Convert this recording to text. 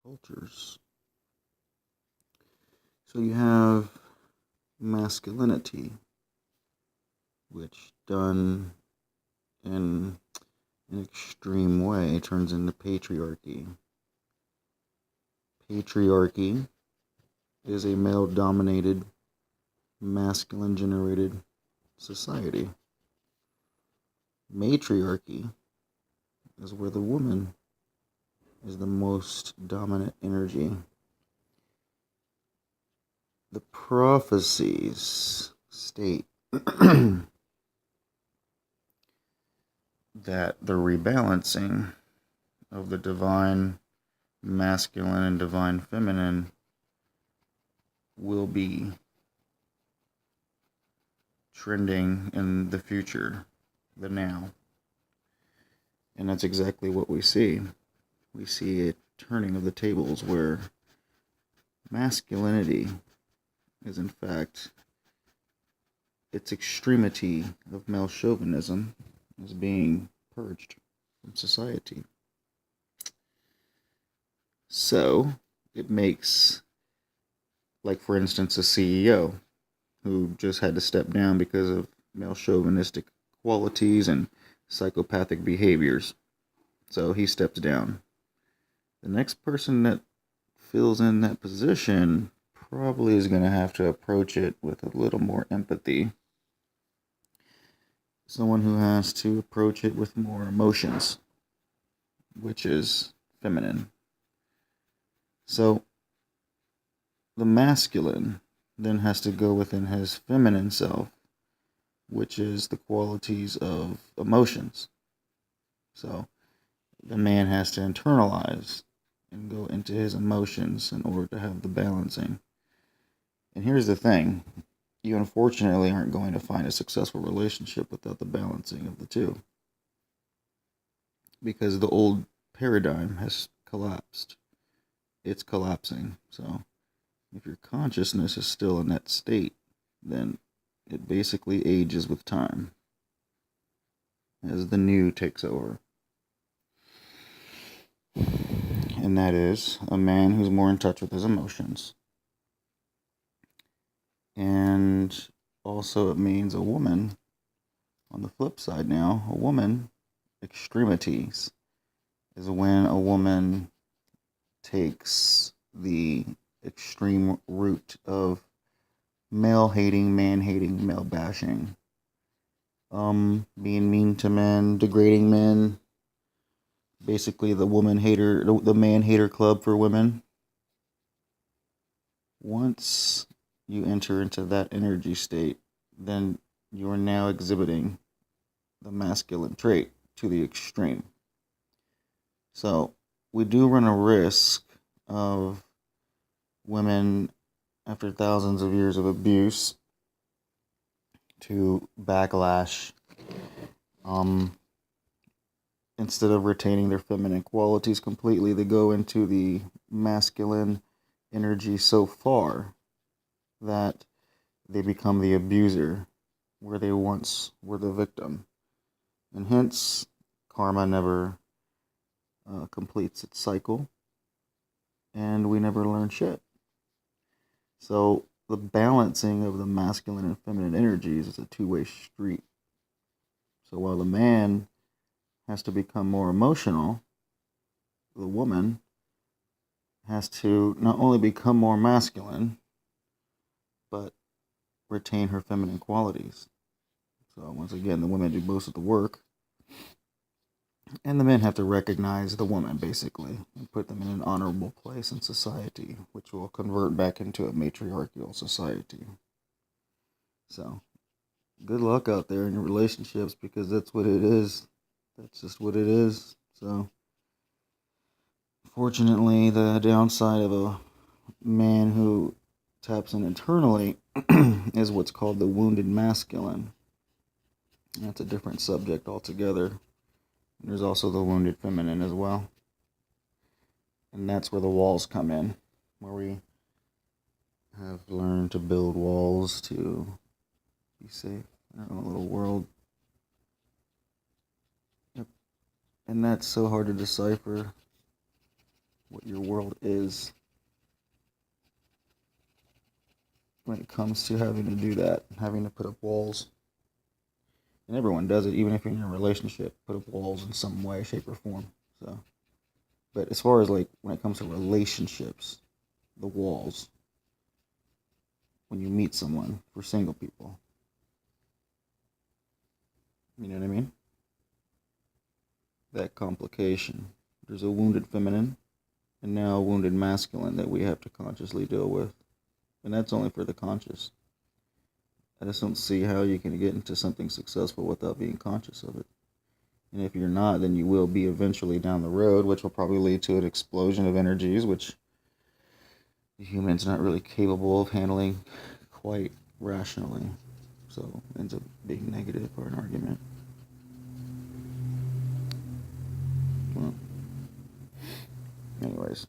cultures. So you have masculinity, which done in an extreme way turns into patriarchy. Patriarchy is a male dominated, masculine generated society. Matriarchy is where the woman is the most dominant energy. The prophecies state that the rebalancing of the divine masculine and divine feminine will be trending in the future, the now. And that's exactly what we see. We see a turning of the tables where masculinity is in fact its extremity of male chauvinism is being purged from society. So it makes, like for instance, a CEO who just had to step down because of male chauvinistic qualities and psychopathic behaviors. So he steps down. The next person that fills in that position probably is going to have to approach it with a little more empathy. Someone who has to approach it with more emotions, which is feminine. So the masculine then has to go within his feminine self, which is the qualities of emotions. So the man has to internalize and go into his emotions in order to have the balancing. And here's the thing. You unfortunately aren't going to find a successful relationship without the balancing of the two. Because the old paradigm has collapsed. It's collapsing. So if your consciousness is still in that state, then it basically ages with time as the new takes over. And that is a man who's more in touch with his emotions. And also it means a woman, on the flip side now, a woman, extremities, is when a woman takes the extreme route of male hating, man hating, male bashing, being mean to men, degrading men, basically the woman hater, the man hater club for women. Once you enter into that energy state, then you are now exhibiting the masculine trait to the extreme. So we do run a risk of women, after thousands of years of abuse, to backlash. Instead of retaining their feminine qualities completely, they go into the masculine energy so far that they become the abuser where they once were the victim. And hence, karma never completes its cycle, and we never learn shit. So the balancing of the masculine and feminine energies is a two-way street. So while the man has to become more emotional, the woman has to not only become more masculine, but retain her feminine qualities. So once again, the women do most of the work, and the men have to recognize the woman, basically, and put them in an honorable place in society, which will convert back into a matriarchal society. So, good luck out there in your relationships, because that's what it is. That's just what it is. So, fortunately, the downside of a man who taps in internally is what's called the wounded masculine. That's a different subject altogether. There's also the wounded feminine as well. And that's where the walls come in, where we have learned to build walls to be safe in our own little world. Yep. And that's so hard to decipher. what your world is when it comes to having to do that, having to put up walls. And everyone does it, even if you're in a relationship, put up walls in some way, shape, or form. So, but as far as like when it comes to relationships, the walls, when you meet someone, for single people, you know what I mean? That complication. There's a wounded feminine and now a wounded masculine that we have to consciously deal with. And that's only for the conscious. I just don't see how you can get into something successful without being conscious of it. And if you're not, then you will be eventually down the road, which will probably lead to an explosion of energies, which the human's not really capable of handling quite rationally. So it ends up being negative for an argument. Well, anyways.